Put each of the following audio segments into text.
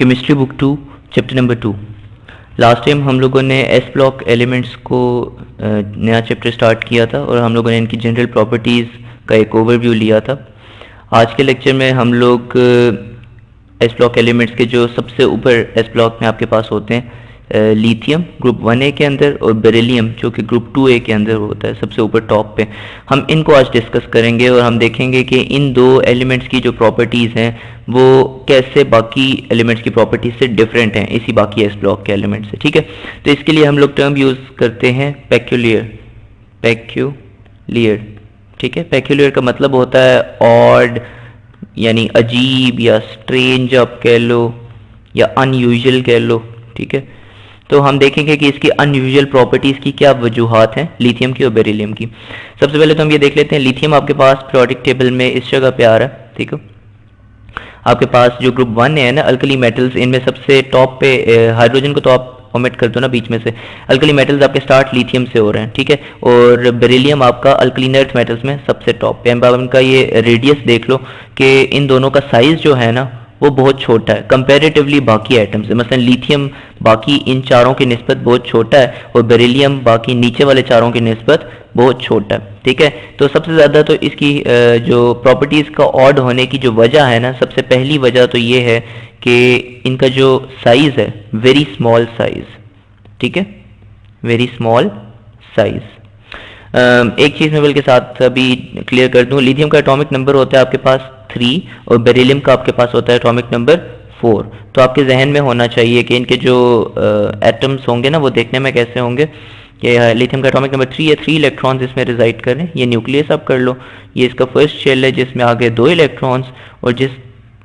Chemistry book 2 chapter number 2। Last time हम लोगों ने एस ब्लॉक एलिमेंट्स को नया चैप्टर स्टार्ट किया था और हम लोगों ने इनकी जनरल प्रॉपर्टीज़ का एक ओवरव्यू लिया था। आज के लेक्चर में हम लोग एस ब्लॉक एलिमेंट्स के जो सबसे ऊपर एस ब्लॉक में आपके पास होते हैं लिथियम ग्रुप 1A के अंदर और बेरिलियम जो कि ग्रुप 2A के अंदर होता है सबसे ऊपर टॉप पे, हम इनको आज डिस्कस करेंगे और हम देखेंगे कि इन दो एलिमेंट्स की जो प्रॉपर्टीज़ हैं वो कैसे बाकी एलिमेंट्स की प्रॉपर्टीज से डिफरेंट हैं इसी बाकी एस ब्लॉक के एलिमेंट से। ठीक है, तो इसके लिए हम लोग टर्म यूज़ करते हैं पेक्यूलियर। ठीक है, पेक्यूलियर का मतलब होता है ऑड यानी अजीब या स्ट्रेंज आप कह लो या अनयूजुअल कह लो। ठीक है, तो हम देखेंगे कि इसकी अनयूजुअल प्रॉपर्टीज़ की क्या वजूहात हैं लिथियम की और बेरिलियम की। सबसे पहले तो हम ये देख लेते हैं लिथियम आपके पास पीरियोडिक टेबल में इस जगह पे आ रहा है। ठीक है, आपके पास जो ग्रुप 1 है ना अल्कली मेटल्स, इनमें सबसे टॉप पे हाइड्रोजन को तो आप ओमिट कर दो ना बीच में से, अल्कली मेटल्स आपके स्टार्ट लिथियम से हो रहे हैं। ठीक है, और बेरिलियम आपका अल्कलीन अर्थ मेटल्स में सबसे टॉप पे। अब इनका ये रेडियस देख लो कि इन दोनों का साइज जो है ना वो बहुत छोटा है कंपैरेटिवली बाकी एटम से। मसलन लिथियम बाकी इन चारों की निस्बत बहुत छोटा है और बेरिलियम बाकी नीचे वाले चारों की निस्बत बहुत छोटा है। ठीक है, तो सबसे ज़्यादा तो इसकी जो प्रॉपर्टीज़ का ऑड होने की जो वजह है ना, सबसे पहली वजह तो ये है कि इनका जो साइज़ है वेरी स्मॉल साइज़। ठीक है, वेरी स्मॉल साइज़। एक चीज़ मैं बल्कि साथ अभी क्लियर कर दूं, लिथियम का एटॉमिक नंबर होता है आपके पास 3 और बेरिलियम का आपके पास होता है एटॉमिक नंबर 4। तो आपके जहन में होना चाहिए कि इनके जो एटम्स होंगे ना वो देखने में कैसे होंगे कि लिथियम का एटॉमिक नंबर 3 है, 3 इलेक्ट्रॉन्स इसमें रिजाइड करें। ये न्यूक्लियस आप कर लो, ये इसका फर्स्ट शेल है जिसमें आगे 2 इलेक्ट्रॉन्स और जिस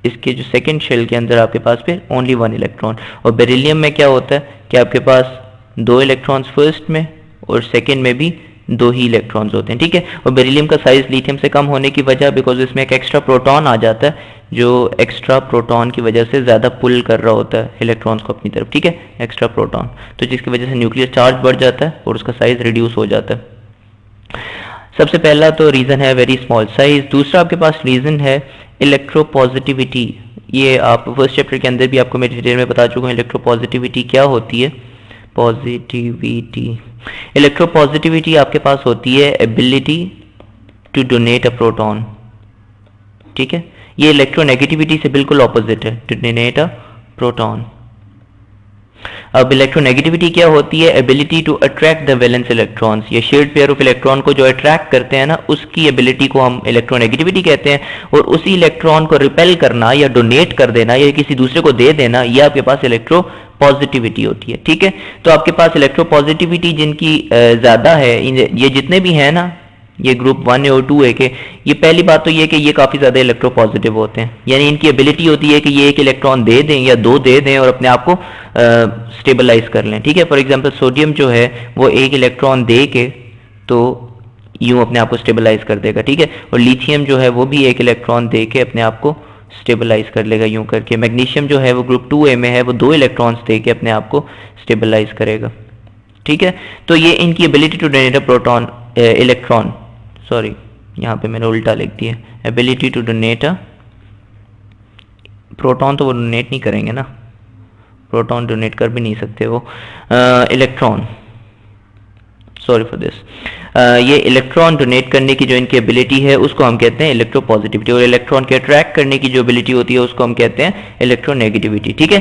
इसके जो सेकेंड शेल के अंदर आपके पास फिर ओनली 1 इलेक्ट्रॉन। और बेरिलियम में क्या होता है कि आपके पास 2 इलेक्ट्रॉन्स फर्स्ट में और सेकेंड में भी 2 ही इलेक्ट्रॉन्स होते हैं। ठीक है, और बेरिलियम का साइज लिथियम से कम होने की वजह बिकॉज इसमें एक एक्स्ट्रा प्रोटॉन आ जाता है जो एक्स्ट्रा प्रोटॉन की वजह से ज़्यादा पुल कर रहा होता है इलेक्ट्रॉन्स को अपनी तरफ। ठीक है, एक्स्ट्रा प्रोटॉन, तो जिसकी वजह से न्यूक्लियर चार्ज बढ़ जाता है और उसका साइज रिड्यूस हो जाता है। सबसे पहला तो रीज़न है वेरी स्मॉल साइज। दूसरा आपके पास रीज़न है इलेक्ट्रोपॉजिटिविटी। ये आप फर्स्ट चैप्टर के अंदर भी आपको मैं डिटेल में बता चुका हूँ इलेक्ट्रोपॉजिटिविटी क्या होती है। इलेक्ट्रोपॉजिटिविटी आपके पास होती है ability to donate a proton. ठीक है, ये इलेक्ट्रोनेगेटिविटी से बिल्कुल ऑपोजिट है, टू डोनेट अ प्रोटॉन। अब इलेक्ट्रोनेगेटिविटी क्या होती है? Ability to attract the valence electrons. ये शेयर्ड पेयर ऑफ इलेक्ट्रॉन को जो अट्रैक्ट करते हैं ना उसकी एबिलिटी को हम इलेक्ट्रोनेगेटिविटी कहते हैं। और उसी इलेक्ट्रॉन को रिपेल करना या डोनेट कर देना या किसी दूसरे को दे देना, ये आपके पास इलेक्ट्रो पॉजिटिविटी होती है। ठीक है, तो आपके पास इलेक्ट्रो पॉजिटिविटी जिनकी ज्यादा है, ये जितने भी हैं ना ये ग्रुप 1A और 2A के, ये पहली बात तो ये कि ये काफी ज्यादा इलेक्ट्रो पॉजिटिव होते हैं, यानी इनकी एबिलिटी होती है कि ये एक इलेक्ट्रॉन दे दें या 2 दे दें और अपने आप को स्टेबलाइज कर लें। ठीक है, फॉर एग्जांपल सोडियम जो है वो एक इलेक्ट्रॉन दे के तो यूं अपने आप को स्टेबलाइज कर देगा। ठीक है, और लिथियम जो है वो भी एक इलेक्ट्रॉन दे के अपने आप को स्टेबलाइज कर लेगा यूं करके। मैग्नीशियम जो है वो ग्रुप 2A में है, वो 2 इलेक्ट्रॉन्स दे के अपने आप को स्टेबलाइज करेगा। ठीक है, तो ये इनकी ability to donate a proton electron, sorry यहाँ पे मैंने उल्टा लिख दिया, ability to donate a proton, तो वो डोनेट नहीं करेंगे ना, प्रोटॉन डोनेट कर भी नहीं सकते वो, इलेक्ट्रॉन, सॉरी फॉर दिस, ये इलेक्ट्रॉन डोनेट करने की जो इनकी एबिलिटी है उसको हम कहते हैं इलेक्ट्रोपॉजिटिविटी, और इलेक्ट्रॉन के अट्रैक्ट करने की जो एबिलिटी होती है उसको हम कहते हैं इलेक्ट्रोनेगेटिविटी। ठीक है,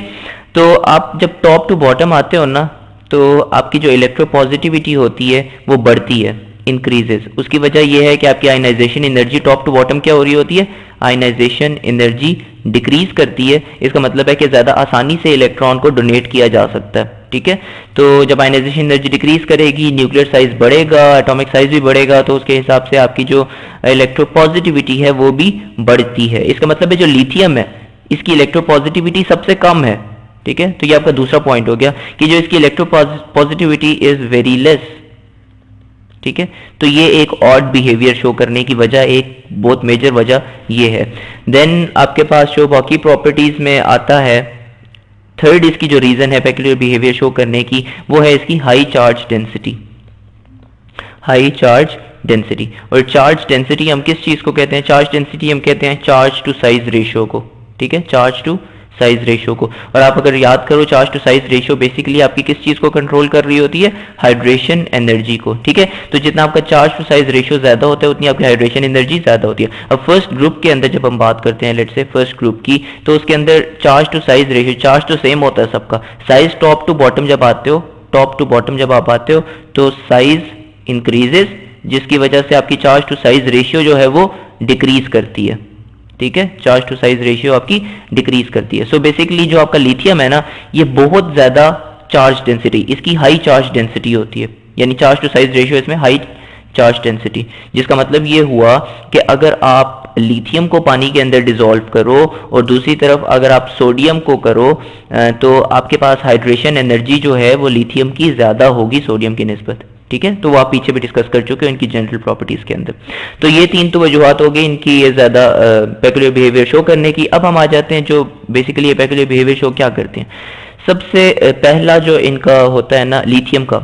तो आप जब टॉप टू बॉटम आते हो ना तो आपकी जो इलेक्ट्रोपॉजिटिविटी होती है वो बढ़ती है, इंक्रीजेस। उसकी वजह यह है कि आपकी ionisation energy top to bottom क्या हो रही होती है, आयनाइजेशन एनर्जी डिक्रीज करती है। इसका मतलब है कि ज़्यादा आसानी से इलेक्ट्रॉन को डोनेट किया जा सकता है। ठीक है, तो जब आयनाइजेशन एनर्जी डिक्रीज करेगी न्यूक्लियर साइज बढ़ेगा, एटॉमिक साइज भी बढ़ेगा, तो उसके हिसाब से आपकी जो इलेक्ट्रोपॉजिटिविटी है वो भी बढ़ती है। इसका मतलब है जो लिथियम है इसकी इलेक्ट्रोपॉजिटिविटी सबसे कम है। ठीक है, तो ये आपका दूसरा पॉइंट हो गया कि जो इसकी इलेक्ट्रोपॉजिटिविटी इज वेरी लेस। ठीक है, तो ये एक ऑड बिहेवियर शो करने की वजह, एक बहुत मेजर वजह ये है। देन आपके पास जो बाकी प्रॉपर्टीज में आता है, थर्ड इसकी जो रीजन है पेक्यूलियर बिहेवियर शो करने की वो है इसकी high charge density. High charge density, और चार्ज डेंसिटी हम किस चीज को कहते हैं? चार्ज डेंसिटी हम कहते हैं चार्ज टू साइज रेशियो को। ठीक है, चार्ज टू साइज रेशियो को। और आप अगर याद करो charge to size ratio basically आपकी किस चीज को कंट्रोल कर रही होती है, हाइड्रेशन एनर्जी को, ठीक है। तो जितना आपका चार्ज टू साइज रेशियो ज्यादा होता है उतनी आपकी हाइड्रेशन एनर्जी ज्यादा होती है। अब फर्स्ट ग्रुप के अंदर जब हम बात करते हैं लेट्स से फर्स्ट ग्रुप की, तो उसके अंदर charge to size ratio, charge तो सेम होता है सबका, साइज टॉप टू बॉटम जब आते हो, टॉप टू बॉटम जब आप आते हो तो साइज इंक्रीजेस, जिसकी वजह से आपकी चार्ज टू साइज रेशियो जो है वो डिक्रीज करती है, ठीक है। चार्ज टू साइज रेशियो आपकी डिक्रीज करती है। सो बेसिकली जो आपका लिथियम है ना, ये बहुत ज्यादा चार्ज डेंसिटी, इसकी हाई चार्ज डेंसिटी होती है, यानी चार्ज टू साइज रेशियो इसमें हाई चार्ज डेंसिटी, जिसका मतलब ये हुआ कि अगर आप लिथियम को पानी के अंदर डिसॉल्व करो और दूसरी तरफ अगर आप सोडियम को करो तो आपके पास हाइड्रेशन एनर्जी जो है वो लिथियम की ज्यादा होगी सोडियम की निस्बत, ठीक है। तो वो आप पीछे भी डिस्कस कर चुके हो इनकी जनरल प्रॉपर्टीज के अंदर। तो ये तीन तो वजूहत हो गई इनकी ये ज्यादा पेक्युलर बिहेवियर शो करने की। अब हम आ जाते हैं जो बेसिकली ये पेक्युलर बिहेवियर शो क्या करते हैं। सबसे पहला जो इनका होता है ना लिथियम का,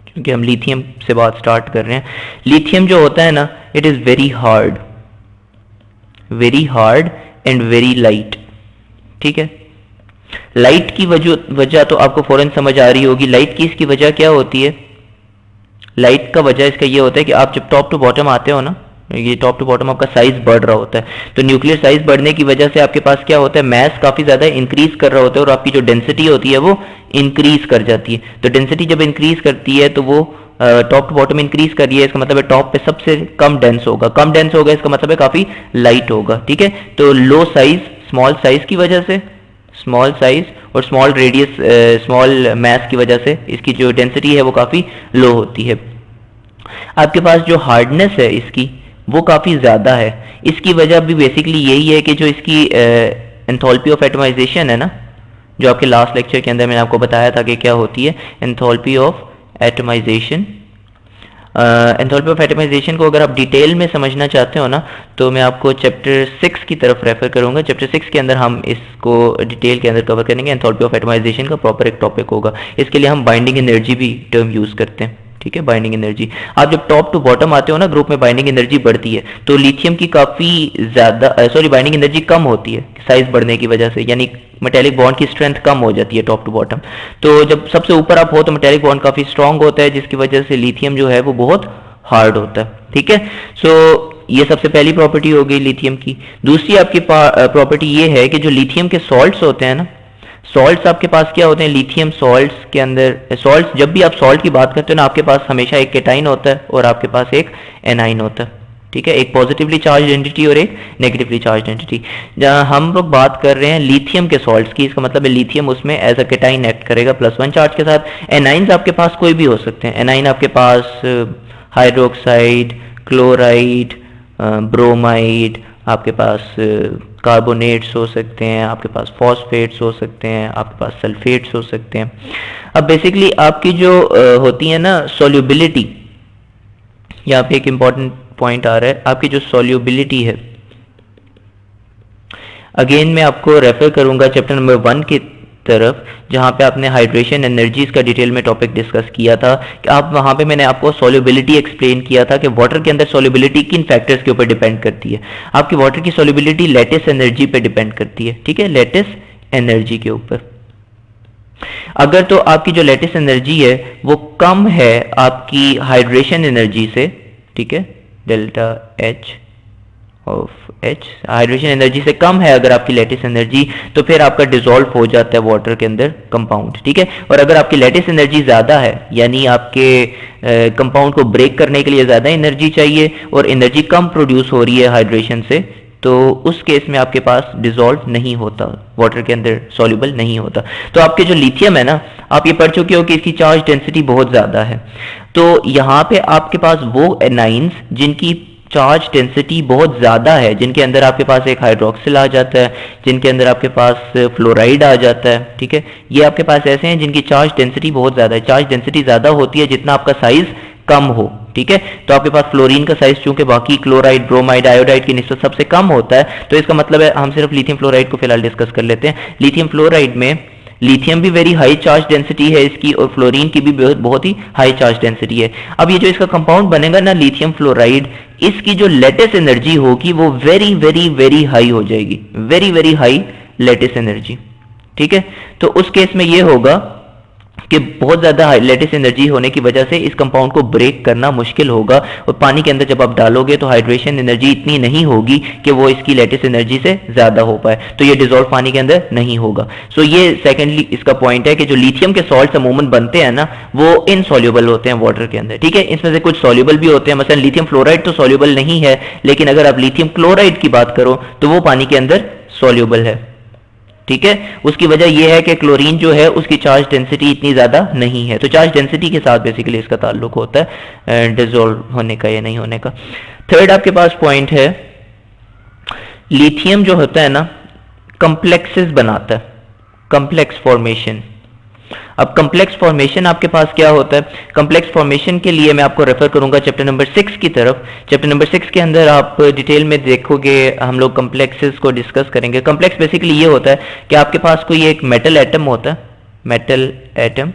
क्योंकि हम लिथियम से बात स्टार्ट कर रहे हैं, लिथियम जो होता है ना it is very hard and very light, ठीक है। लाइट की वजह तो आपको फौरन समझ आ रही होगी। लाइट की इसकी वजह क्या होती है, लाइट का वजह इसका ये होता है कि आप जब टॉप टू बॉटम आते हो ना, ये टॉप टू बॉटम आपका साइज बढ़ रहा होता है, तो न्यूक्लियर साइज बढ़ने की वजह से आपके पास क्या होता है, मैस काफी ज्यादा इंक्रीज कर रहा होता है और आपकी जो डेंसिटी होती है वो इंक्रीज कर जाती है। तो डेंसिटी जब इंक्रीज करती है तो वो टॉप टू बॉटम इंक्रीज कर रही है, इसका मतलब है टॉप पे सबसे कम डेंस होगा, कम डेंस होगा इसका मतलब है काफी लाइट होगा, ठीक है। तो लो साइज, स्मॉल साइज की वजह से, स्मॉल साइज और स्मॉल रेडियस, स्मॉल मैस की वजह से इसकी जो डेंसिटी है वो काफी लो होती है। आपके पास जो हार्डनेस है इसकी वो काफी ज्यादा है। इसकी वजह भी बेसिकली यही है कि जो इसकी एंथैल्पी ऑफ एटमाइजेशन है ना, जो आपके लास्ट लेक्चर के अंदर मैंने आपको बताया था कि क्या होती है enthalpy of atomisation. Enthalpy of atomisation को अगर आप डिटेल में समझना चाहते हो ना तो मैं आपको चैप्टर 6 की तरफ रेफर करूंगा। चैप्टर 6 के अंदर हम इसको डिटेल के अंदर कवर करेंगे। एंथैल्पी ऑफ एटमाइजेशन का प्रॉपर एक टॉपिक होगा। इसके लिए हम बाइंडिंग एनर्जी भी टर्म यूज करते हैं, ठीक है। बाइंडिंग एनर्जी, आप जब टॉप टू बॉटम आते हो ना ग्रुप में, बाइंडिंग एनर्जी बढ़ती है, तो लिथियम की काफी ज्यादा बाइंडिंग एनर्जी कम होती है साइज बढ़ने की वजह से, यानी मेटेलिक बॉन्ड की स्ट्रेंथ कम हो जाती है टॉप टू बॉटम। तो जब सबसे ऊपर आप हो तो मेटेलिक बॉन्ड काफी स्ट्रांग होता है, जिसकी वजह से लिथियम जो है वो बहुत हार्ड होता है, ठीक है। सो ये सबसे पहली प्रॉपर्टी हो गई लिथियम की। दूसरी आपकी प्रॉपर्टी ये है कि जो लिथियम के सॉल्ट्स होते हैं ना, सॉल्ट्स आपके पास क्या होते हैं, लिथियम सॉल्ट्स के अंदर, सॉल्ट्स जब भी आप सॉल्ट की बात करते हो ना आपके पास हमेशा एक केटाइन होता है और आपके पास एक एनाइन होता है, ठीक है। एक पॉजिटिवली चार्ज एंटिटी और एक नेगेटिवली चार्ज एंटिटी। जहां हम लोग बात कर रहे हैं लिथियम के सॉल्ट्स की, इसका मतलब है लिथियम उसमें एज अ केटाइन एक्ट करेगा +1 चार्ज के साथ। एनाइंस आपके पास कोई भी हो सकते हैं। एनाइन आपके पास हाइड्रोक्साइड, क्लोराइड, ब्रोमाइड, आपके पास कार्बोनेट्स हो सकते हैं, आपके पास फॉस्फेट्स हो सकते हैं, आपके पास सल्फेट्स हो सकते हैं। अब बेसिकली आपकी जो होती है ना सॉल्युबिलिटी, यहाँ पे एक इंपॉर्टेंट पॉइंट आ रहा है, आपकी जो सॉल्युबिलिटी है, अगेन मैं आपको रेफर करूंगा चैप्टर नंबर 1 की तरफ, जहां पे आपने हाइड्रेशन एनर्जीज का डिटेल में टॉपिक डिस्कस किया था कि आप वहां पे मैंने आपको सॉल्युबिलिटी एक्सप्लेन किया था कि वाटर के अंदर सॉल्युबिलिटी किन फैक्टर्स के ऊपर डिपेंड करती है। आपकी वाटर की सॉल्युबिलिटी लैटिस एनर्जी पे डिपेंड करती है, ठीक है, लैटिस एनर्जी के ऊपर। अगर तो आपकी जो लैटिस एनर्जी है वो कम है आपकी हाइड्रेशन एनर्जी से, ठीक है, delta H of H hydration energy से कम है अगर आपकी लैटिस एनर्जी, तो फिर आपका डिसॉल्व हो जाता है वाटर के अंदर कंपाउंड, ठीक है। और अगर आपकी लैटिस एनर्जी ज्यादा है, यानी आपके कंपाउंड को ब्रेक करने के लिए ज्यादा एनर्जी चाहिए और एनर्जी कम प्रोड्यूस हो रही है हाइड्रेशन से, तो उस केस में आपके पास डिसॉल्व नहीं होता, वाटर के अंदर सॉल्युबल नहीं होता। तो आपके जो लिथियम है ना, आप ये पढ़ चुके हो कि इसकी चार्ज डेंसिटी बहुत ज्यादा है। तो यहाँ पे आपके पास वो एनाइंस जिनकी चार्ज डेंसिटी बहुत ज्यादा है, जिनके अंदर आपके पास एक हाइड्रोक्सिल आ जाता है, जिनके अंदर आपके पास फ्लोराइड आ जाता है, ठीक है, ये आपके पास ऐसे हैं जिनकी चार्ज डेंसिटी बहुत ज्यादा है। चार्ज डेंसिटी ज्यादा होती है जितना आपका साइज कम हो, ठीक है। तो आपके पास फ्लोरीन का साइज चूंकि बाकी क्लोराइड, ब्रोमाइड, आयोडाइड की निस्बत सबसे कम होता है, तो इसका मतलब है हम सिर्फ लिथियम फ्लोराइड को फिलहाल डिस्कस कर लेते हैं। लिथियम फ्लोराइड में लिथियम भी वेरी हाई चार्ज डेंसिटी है इसकी, और फ्लोरीन की भी बहुत ही हाई चार्ज डेंसिटी है। अब ये जो इसका कंपाउंड बनेगा ना लिथियम फ्लोराइड, इसकी जो लैटिस एनर्जी होगी वो वेरी वेरी वेरी हाई हो जाएगी, very very high lattice energy. ठीक है, तो उस केस में ये होगा कि बहुत ज़्यादा लेटिस एनर्जी होने की वजह से इस कंपाउंड को ब्रेक करना मुश्किल होगा, और पानी के अंदर जब आप डालोगे तो हाइड्रेशन एनर्जी इतनी नहीं होगी कि वो इसकी लेटिस एनर्जी से ज़्यादा हो पाए, तो ये डिजोल्व पानी के अंदर नहीं होगा। सो ये सेकेंडली इसका पॉइंट है कि जो लिथियम के सॉल्ट्स अमूमन बनते हैं ना, वो इनसॉल्युबल होते हैं वाटर के अंदर। ठीक है, इसमें से कुछ सॉल्युबल भी होते हैं, मसलन लिथियम फ्लोराइड तो सॉल्युबल नहीं है, लेकिन अगर आप लिथियम क्लोराइड की बात करो तो वो पानी के अंदर सॉल्युबल है। ठीक है, उसकी वजह यह है कि क्लोरीन जो है उसकी चार्ज डेंसिटी इतनी ज़्यादा नहीं है, तो चार्ज डेंसिटी के साथ बेसिकली इसका ताल्लुक होता है डिजोल्व होने का या नहीं होने का। थर्ड आपके पास पॉइंट है, लिथियम जो होता है ना कॉम्प्लेक्सेस बनाता है, कॉम्प्लेक्स फॉर्मेशन। अब कॉम्प्लेक्स फॉर्मेशन आपके पास क्या होता है, कॉम्प्लेक्स फॉर्मेशन के लिए मैं आपको रेफर करूंगा चैप्टर नंबर 6 की तरफ। चैप्टर नंबर 6 के अंदर आप डिटेल में देखोगे, हम लोग कॉम्प्लेक्सेस को डिस्कस करेंगे। कॉम्प्लेक्स बेसिकली ये होता है कि आपके पास कोई एक मेटल एटम होता है, मेटल एटम,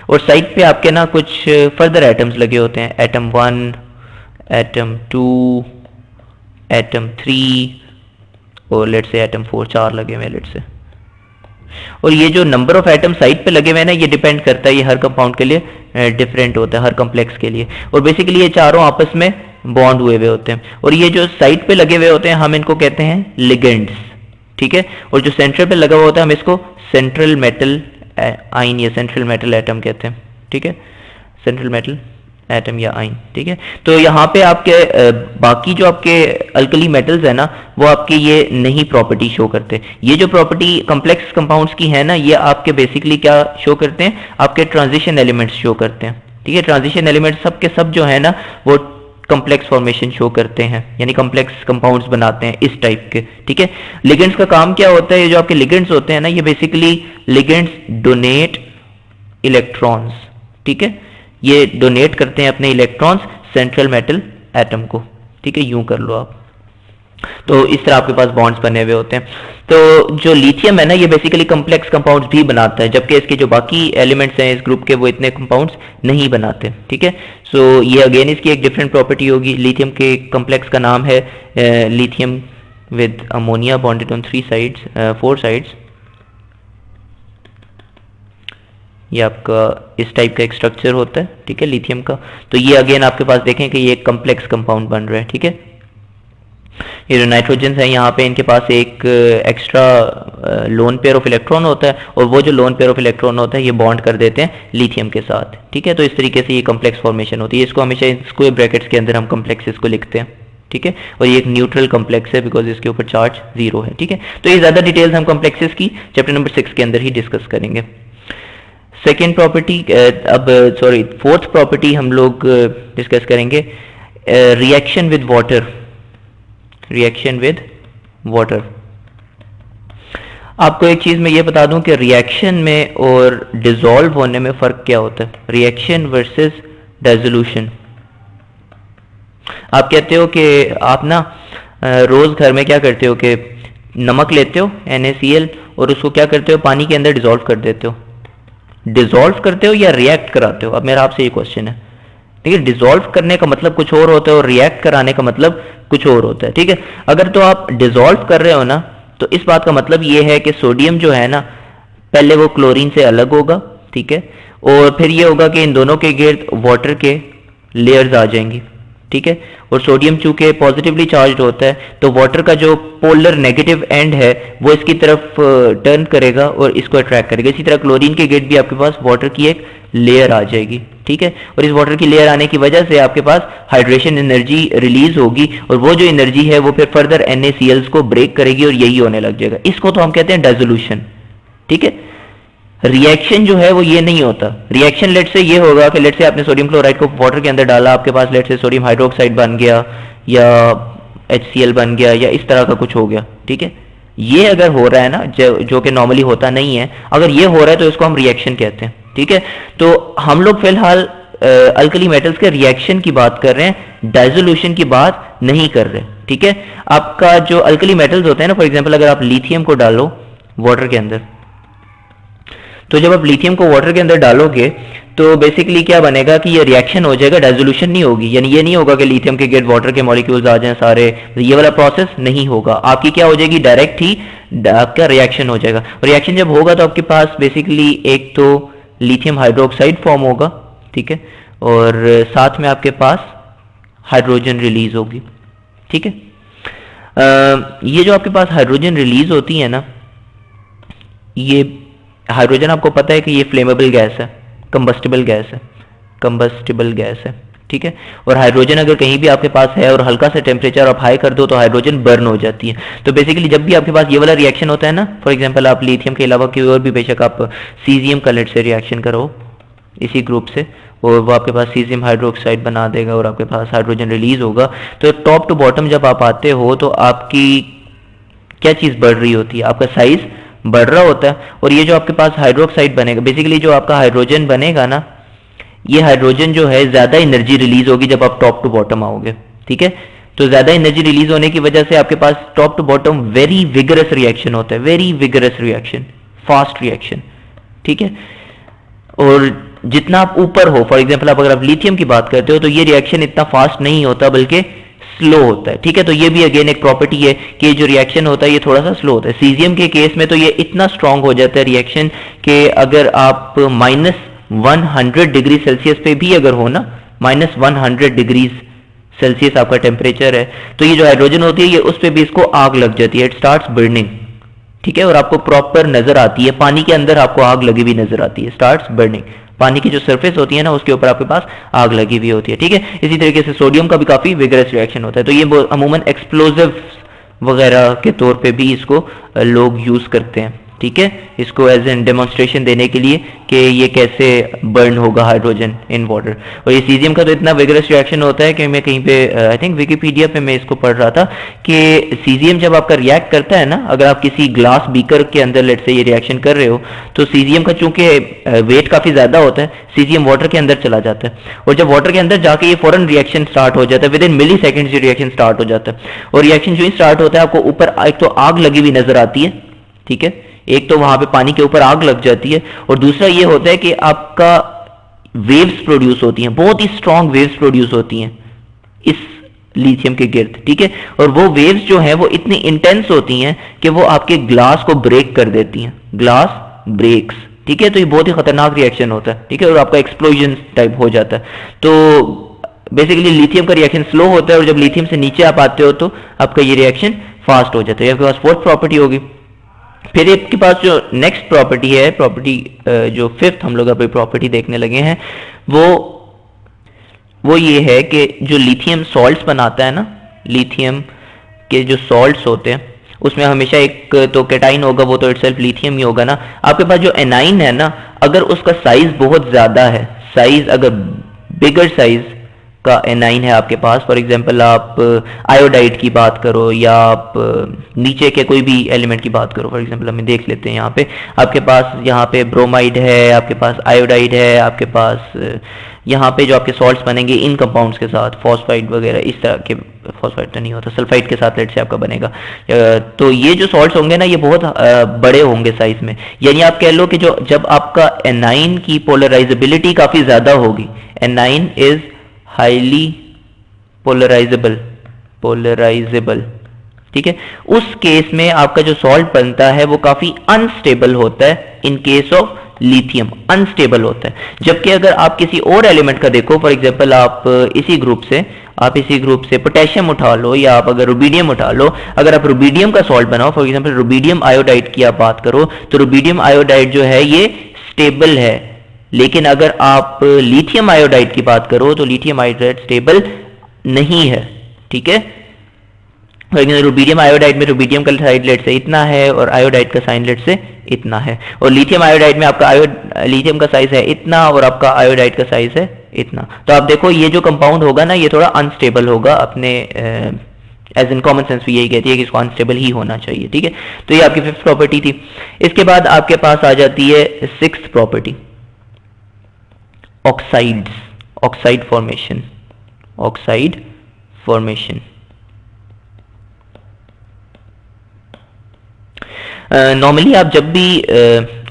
और साइड पे आपके ना कुछ फर्दर एटम्स लगे होते हैं, एटम 1, एटम 2, एटम 3 और लेट से एटम 4, 4 लगे हुए लेट से। और ये जो नंबर ऑफ एटम साइड पे लगे हुए हैं ना, ये डिपेंड करता है, ये हर कंपाउंड के लिए डिफरेंट होता है, हर कॉम्प्लेक्स के लिए। और बेसिकली ये चारों आपस में बॉन्ड हुए हुए होते हैं, और ये जो साइड पे लगे हुए होते हैं हम इनको कहते हैं लिगेंड्स। ठीक है, और जो सेंटर पे लगा हुआ होता है हम इसको सेंट्रल मेटल आइन या सेंट्रल मेटल एटम कहते हैं। ठीक है, सेंट्रल मेटल एटम या आइन। ठीक है, तो यहाँ पे आपके बाकी जो आपके अल्कली मेटल्स है ना, वो आपके ये नहीं प्रॉपर्टी शो करते। ये जो प्रॉपर्टी कॉम्प्लेक्स कंपाउंड्स की है ना, ये आपके बेसिकली क्या शो करते हैं, आपके ट्रांजिशन एलिमेंट्स शो करते हैं। ठीक है, ट्रांजिशन एलिमेंट्स सब के सब जो है ना वो कॉम्प्लेक्स फॉर्मेशन शो करते हैं, यानी कॉम्प्लेक्स कंपाउंड्स बनाते हैं इस टाइप के। ठीक है, लिगेंड्स का काम क्या होता है, ये जो आपके लिगेंड्स होते हैं ना, ये बेसिकली लिगेंड्स डोनेट इलेक्ट्रॉन्स। ठीक है, ये डोनेट करते हैं अपने इलेक्ट्रॉन्स सेंट्रल मेटल एटम को। ठीक है, यूं कर लो आप, तो इस तरह आपके पास बॉन्ड्स बने हुए होते हैं। तो जो लिथियम है ना, ये बेसिकली कॉम्प्लेक्स कंपाउंड्स भी बनाता है, जबकि इसके जो बाकी एलिमेंट्स हैं इस ग्रुप के वो इतने कंपाउंड्स नहीं बनाते। ठीक है, सो ये अगेन इसकी एक डिफरेंट प्रॉपर्टी होगी। लिथियम के कॉम्प्लेक्स का नाम है lithium with ammonia bonded on 4 sides. ये आपका इस टाइप का एक स्ट्रक्चर होता है। ठीक है, लिथियम का। तो ये अगेन आपके पास देखें कि ये एक कॉम्प्लेक्स कंपाउंड बन रहा है। ठीक है, ये जो नाइट्रोजन है यहाँ पे इनके पास एक extra lone pair of electron होता है, और वो जो लोन पेयर ऑफ इलेक्ट्रॉन होता है ये बॉन्ड कर देते हैं लिथियम के साथ। ठीक है, तो इस तरीके से ये कॉम्प्लेक्स फॉर्मेशन होती है। इसको हमेशा स्क्वायर ब्रैकेट्स के अंदर हम कॉम्प्लेक्सेस को लिखते हैं। ठीक है, और ये एक न्यूट्रल कॉम्प्लेक्स है बिकॉज इसके ऊपर चार्ज 0 है। ठीक है, तो ये ज्यादा डिटेल्स हम कॉम्प्लेक्सेस की चैप्टर नंबर 6 के अंदर ही डिस्कस करेंगे। सेकेंड प्रॉपर्टी फोर्थ प्रॉपर्टी हम लोग डिस्कस करेंगे, reaction with water. Reaction with water, आपको एक चीज मैं ये बता दूं कि रिएक्शन में और डिसॉल्व होने में फर्क क्या होता है, रिएक्शन वर्सेस डिसोल्यूशन। आप कहते हो कि आप ना रोज घर में क्या करते हो कि नमक लेते हो NaCl और उसको क्या करते हो, पानी के अंदर डिसॉल्व कर देते हो। डिसॉल्व करते हो या रिएक्ट कराते हो, अब मेरा आपसे ये क्वेश्चन है। ठीक है, डिसॉल्व करने का मतलब कुछ और होता है और रिएक्ट कराने का मतलब कुछ और होता है। ठीक है, अगर तो आप डिसॉल्व कर रहे हो ना, तो इस बात का मतलब ये है कि सोडियम जो है ना पहले वो क्लोरीन से अलग होगा। ठीक है, और फिर ये होगा कि इन दोनों के गिर्द वाटर के लेयर्स आ जाएंगी। ठीक है, और सोडियम चूंकि पॉजिटिवली चार्ज होता है तो वाटर का जो पोलर नेगेटिव एंड है वो इसकी तरफ टर्न करेगा और इसको अट्रैक्ट करेगा। इसी तरह क्लोरीन के गिर्द भी आपके पास वाटर की एक लेयर आ जाएगी। ठीक है, और इस वाटर की लेयर आने की वजह से आपके पास हाइड्रेशन एनर्जी रिलीज होगी, और वो जो एनर्जी है वो फिर फर्दर NaCl को ब्रेक करेगी और यही होने लग जाएगा। इसको तो हम कहते हैं डिसोल्यूशन। ठीक है, रिएक्शन जो है वो ये नहीं होता। रिएक्शन लेट से ये होगा कि लेट से आपने सोडियम क्लोराइड को वाटर के अंदर डाला, आपके पास लेट से सोडियम हाइड्रोक्साइड बन गया या HCl बन गया या इस तरह का कुछ हो गया। ठीक है, ये अगर हो रहा है ना, जो कि नॉर्मली होता नहीं है, अगर ये हो रहा है तो इसको हम रिएक्शन कहते हैं। ठीक है, तो हम लोग फिलहाल अल्कली मेटल्स के रिएक्शन की बात कर रहे हैं, डिसोल्यूशन की बात नहीं कर रहे। ठीक है, आपका जो अल्कली मेटल्स होते हैं ना, फॉर एग्जांपल अगर आप लिथियम को डालो वाटर के अंदर, तो जब आप लिथियम को वाटर के अंदर डालोगे तो बेसिकली क्या बनेगा कि ये रिएक्शन हो जाएगा, डिसोल्यूशन नहीं होगी। यानी ये नहीं होगा कि लिथियम के गिर्द वाटर के मॉलिक्यूल्स आ जाएं सारे, ये वाला प्रोसेस नहीं होगा। आपकी क्या हो जाएगी, डायरेक्ट ही आपका रिएक्शन हो जाएगा। रिएक्शन जब होगा तो आपके पास बेसिकली एक तो लिथियम हाइड्रोक्साइड फॉर्म होगा, ठीक है, और साथ में आपके पास हाइड्रोजन रिलीज होगी, ठीक है। ये जो आपके पास हाइड्रोजन रिलीज होती है ना, ये हाइड्रोजन आपको पता है कि ये फ्लेमेबल गैस है, कंबस्टिबल गैस है, कंबस्टिबल गैस है, ठीक है। और हाइड्रोजन अगर कहीं भी आपके पास है और हल्का सा टेम्परेचर आप हाई कर दो तो हाइड्रोजन बर्न हो जाती है। तो बेसिकली जब भी आपके पास ये वाला रिएक्शन होता है ना, फॉर एग्जांपल आप लिथियम के अलावा कोई और भी बेशक आप सीजियम कलेट से रिएक्शन करो इसी ग्रुप से, और वो आपके पास सीजियम हाइड्रोक्साइड बना देगा और आपके पास हाइड्रोजन रिलीज होगा। तो टॉप टू बॉटम जब आप आते हो तो आपकी क्या चीज़ बढ़ रही होती है, आपका साइज बढ़ रहा होता है। और ये जो आपके पास हाइड्रोक्साइड बनेगा, बेसिकली जो आपका हाइड्रोजन बनेगा ना, ये हाइड्रोजन जो है ज़्यादा एनर्जी रिलीज होगी जब आप टॉप टू बॉटम आओगे, ठीक है। तो ज़्यादा एनर्जी रिलीज होने की वजह से आपके पास top to bottom very vigorous reaction होता है, very vigorous reaction, fast reaction, ठीक है। और जितना आप ऊपर हो, फॉर एग्जांपल आप अगर आप लिथियम की बात करते हो तो ये रिएक्शन इतना फास्ट नहीं होता बल्कि स्लो होता है, ठीक है। तो ये भी अगेन एक प्रॉपर्टी है कि जो रिएक्शन होता है ये थोड़ा सा स्लो होता है। सीजियम के केस में तो ये इतना स्ट्रांग हो जाता है रिएक्शन कि अगर आप -100 डिग्री सेल्सियस पे भी अगर हो ना, -100 डिग्री सेल्सियस आपका टेम्परेचर है, तो ये जो हाइड्रोजन होती है ये उस पर भी इसको आग लग जाती है, इट स्टार्ट्स बर्निंग, ठीक है। और आपको प्रॉपर नजर आती है, पानी के अंदर आपको आग लगी हुई नजर आती है, स्टार्ट्स बर्निंग। पानी की जो सरफेस होती है ना उसके ऊपर आपके पास आग लगी हुई होती है, ठीक है। इसी तरीके से सोडियम का भी काफी विगरस रिएक्शन होता है। तो ये अमूमन एक्सप्लोजिव वगैरह के तौर पे भी इसको लोग यूज करते हैं, ठीक है, इसको एज एन डेमोन्स्ट्रेशन देने के लिए कि ये कैसे बर्न होगा हाइड्रोजन इन वाटर। और ये सीजियम का तो इतना विगरस रिएक्शन होता है कि मैं कहीं पे आई थिंक विकिपीडिया पे मैं इसको पढ़ रहा था कि सीजियम जब आपका रिएक्ट करता है ना, अगर आप किसी ग्लास बीकर के अंदर लेट से ये रिएक्शन कर रहे हो तो सीजियम का चूंकि वेट काफी ज्यादा होता है, सीजियम वाटर के अंदर चला जाता है, और जब वाटर के अंदर जाके ये फौरन रिएक्शन स्टार्ट हो जाता है, within millisecond reaction start हो जाता है। और रिएक्शन जो ही स्टार्ट होता है आपको ऊपर एक तो आग लगी हुई नजर आती है, ठीक है, एक तो वहां पे पानी के ऊपर आग लग जाती है, और दूसरा ये होता है कि आपका वेव्स प्रोड्यूस होती हैं, बहुत ही स्ट्रांग वेव्स प्रोड्यूस होती हैं इस लिथियम के गिर्द, ठीक है। और वो वेव्स जो हैं वो इतनी इंटेंस होती हैं कि वो आपके ग्लास को ब्रेक कर देती हैं, ग्लास ब्रेक्स, ठीक है। तो ये बहुत ही खतरनाक रिएक्शन होता है, ठीक है, और आपका एक्सप्लोजन टाइप हो जाता है। तो बेसिकली लिथियम का रिएक्शन स्लो होता है, और जब लिथियम से नीचे आप आते हो तो आपका ये रिएक्शन फास्ट हो जाता है। आपके पास फोर्थ प्रॉपर्टी होगी। फिर आपके पास जो नेक्स्ट प्रॉपर्टी है, प्रॉपर्टी जो फिफ्थ हम लोग अभी प्रॉपर्टी देखने लगे हैं, वो ये है कि जो लिथियम सॉल्ट्स बनाता है ना, लिथियम के जो सॉल्ट्स होते हैं उसमें हमेशा एक तो कैटाइन होगा, वो तो इटसेल्फ लिथियम ही होगा ना। आपके पास जो एनाइन है ना, अगर उसका साइज बहुत ज्यादा है, साइज अगर बिगर साइज का एनाइन है आपके पास, फॉर एग्जांपल आप आयोडाइड की बात करो या आप नीचे के कोई भी एलिमेंट की बात करो, फॉर एग्जांपल हम देख लेते हैं यहाँ पे आपके पास, यहाँ पे ब्रोमाइड है, आपके पास आयोडाइड है, आपके पास यहाँ पे जो आपके सॉल्ट्स बनेंगे इन कंपाउंड्स के साथ, फॉस्फाइड वगैरह इस तरह के, फॉस्फाइड तो नहीं होता, सल्फाइड के साथ लेट से आपका बनेगा। तो ये जो सॉल्ट्स होंगे ना ये बहुत बड़े होंगे साइज में, यानी आप कह लो कि जो जब आपका एनाइन की पोलराइजेबिलिटी काफी ज्यादा होगी, एनाइन इज हाईली पोलराइजेबल, ठीक है, उस केस में आपका जो सॉल्ट बनता है वो काफी अनस्टेबल होता है। In case of lithium unstable होता है। जबकि अगर आप किसी और एलिमेंट का देखो, फॉर एग्जांपल आप इसी ग्रुप से पोटेशियम उठा लो, या आप अगर रुबीडियम उठा लो, अगर आप रुबीडियम का सॉल्ट बनाओ, फॉर एग्जांपल रुबीडियम आयोडाइड की आप बात करो, तो रुबीडियम आयोडाइड जो है ये स्टेबल है। लेकिन अगर आप लिथियम आयोडाइड की बात करो तो लिथियम आयोडाइड स्टेबल नहीं है, ठीक है। रुबीडियम आयोडाइड में रुबीडियम का साइड लेट से इतना है और आयोडाइड का साइन लेट से इतना है, और लिथियम आयोडाइड में आपका लिथियम का साइज है इतना और आपका आयोडाइड का साइज है इतना। तो आप देखो ये जो कंपाउंड होगा ना ये थोड़ा अनस्टेबल होगा, अपने एज इन कॉमन सेंस भी यही कहती है कि इसको अनस्टेबल ही होना चाहिए, ठीक है। तो ये आपकी फिफ्थ प्रॉपर्टी थी। इसके बाद आपके पास आ जाती है sixth property, oxides, oxide formation, oxide formation. Normally आप जब भी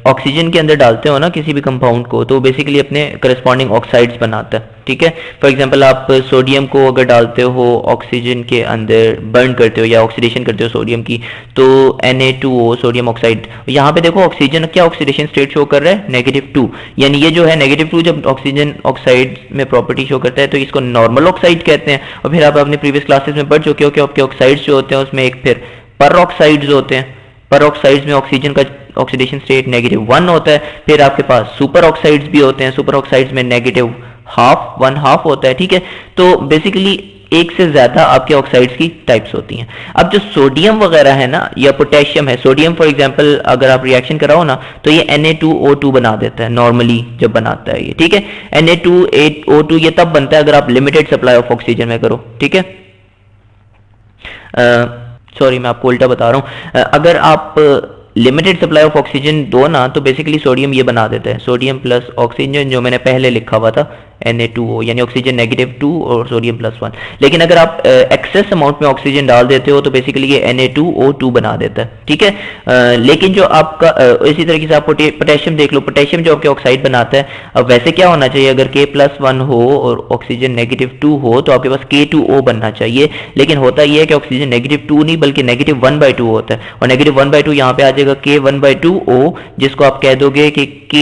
ऑक्सीजन के अंदर डालते हो ना किसी भी कंपाउंड को, तो बेसिकली अपने करस्पॉन्डिंग ऑक्साइड्स बनाता है, ठीक है। फॉर एग्जांपल आप सोडियम को अगर डालते हो ऑक्सीजन के अंदर, बर्न करते हो या ऑक्सीडेशन करते हो सोडियम की, तो Na2O सोडियम ऑक्साइड, यहाँ पे देखो ऑक्सीजन क्या ऑक्सीडेशन स्टेट शो कर रहा है, -2, यानी ये जो है -2 जब ऑक्सीजन ऑक्साइड में प्रॉपर्टी शो करता है तो इसको नॉर्मल ऑक्साइड कहते हैं। और फिर आप अपने प्रीवियस क्लासेस में पढ़ चुके हो कि आपके ऑक्साइड्स जो होते हैं उसमें एक फिर पर ऑक्साइड्स होते हैं, पर ऑक्साइड्स में ऑक्सीजन का ऑक्सीडेशन स्टेट -1 होता है। फिर आपके पास सुपर ऑक्साइड्स भी होते हैं, सुपर ऑक्साइड्स में -1/2 होता है, ठीक है। तो बेसिकली एक से ज्यादा आपके ऑक्साइड्स की टाइप्स होती हैं। अब जो सोडियम वगैरह है ना या पोटेशियम है, सोडियम फॉर एग्जांपल अगर आप रिएक्शन कराओ ना तो ये Na2O2 बना देता है नॉर्मली जब बनाता है ये, ठीक है। Na2O2 ये तब बनता है अगर आप लिमिटेड सप्लाई ऑफ ऑक्सीजन में करो, ठीक है। सॉरी मैं आपको उल्टा बता रहा हूं, अगर आप लिमिटेड सप्लाई ऑफ ऑक्सीजन दो ना तो बेसिकली सोडियम ये बना देता है, सोडियम प्लस ऑक्सीजन जो मैंने पहले लिखा हुआ था Na2O, यानी ऑक्सीजन -2 और सोडियम +1। लेकिन अगर आप एक्सेस अमाउंट में ऑक्सीजन डाल देते हो तो बेसिकली ये Na2O2 बना देता है, ठीक है। लेकिन जो आपका इसी तरीके से आप पोटेशियम देख लो, पोटेशियम जो आपके ऑक्साइड बनाता है, अब वैसे क्या होना चाहिए, अगर K+1 हो और ऑक्सीजन -2 हो तो आपके पास K2O बनना चाहिए। लेकिन होता यह है कि ऑक्सीजन -2 नहीं बल्कि -1/2 होता है, और -1/2 यहाँ पे आ जाएगा K1/2O, जिसको आप कह दोगे कि K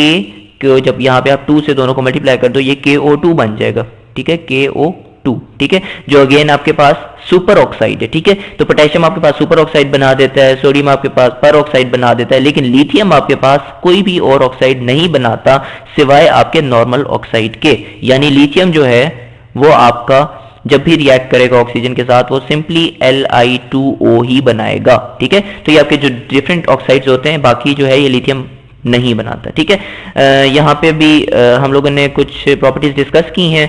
जब यहाँ पे आप 2 से दोनों को मल्टीप्लाई कर दो ये KO2 बन जाएगा, ठीक है, KO2, ठीक है, जो अगेन आपके पास सुपर ऑक्साइड है, ठीक है। तो पोटेशियम आपके पास सुपर ऑक्साइड बना देता है, सोडियम आपके पास पर ऑक्साइड बना देता है, लेकिन लिथियम आपके पास कोई भी और ऑक्साइड नहीं बनाता सिवाय आपके नॉर्मल ऑक्साइड के। यानी लिथियम जो है वो आपका जब भी रिएक्ट करेगा ऑक्सीजन के साथ वो सिंपली Li2O ही बनाएगा, ठीक है। तो ये आपके जो डिफरेंट ऑक्साइड्स होते हैं बाकी जो है ये लिथियम नहीं बनाता, ठीक है। यहाँ पे भी हम लोगों ने कुछ प्रॉपर्टीज डिस्कस की हैं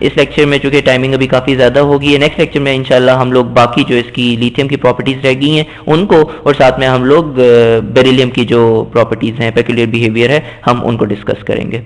इस लेक्चर में, चूंकि टाइमिंग अभी काफ़ी ज़्यादा होगी। नेक्स्ट लेक्चर में इंशाल्लाह हम लोग बाकी जो इसकी लिथियम की प्रॉपर्टीज रह गई हैं उनको, और साथ में हम लोग बेरिलियम की जो प्रॉपर्टीज हैं, पेक्यूलियर बिहेवियर है, हम उनको डिस्कस करेंगे।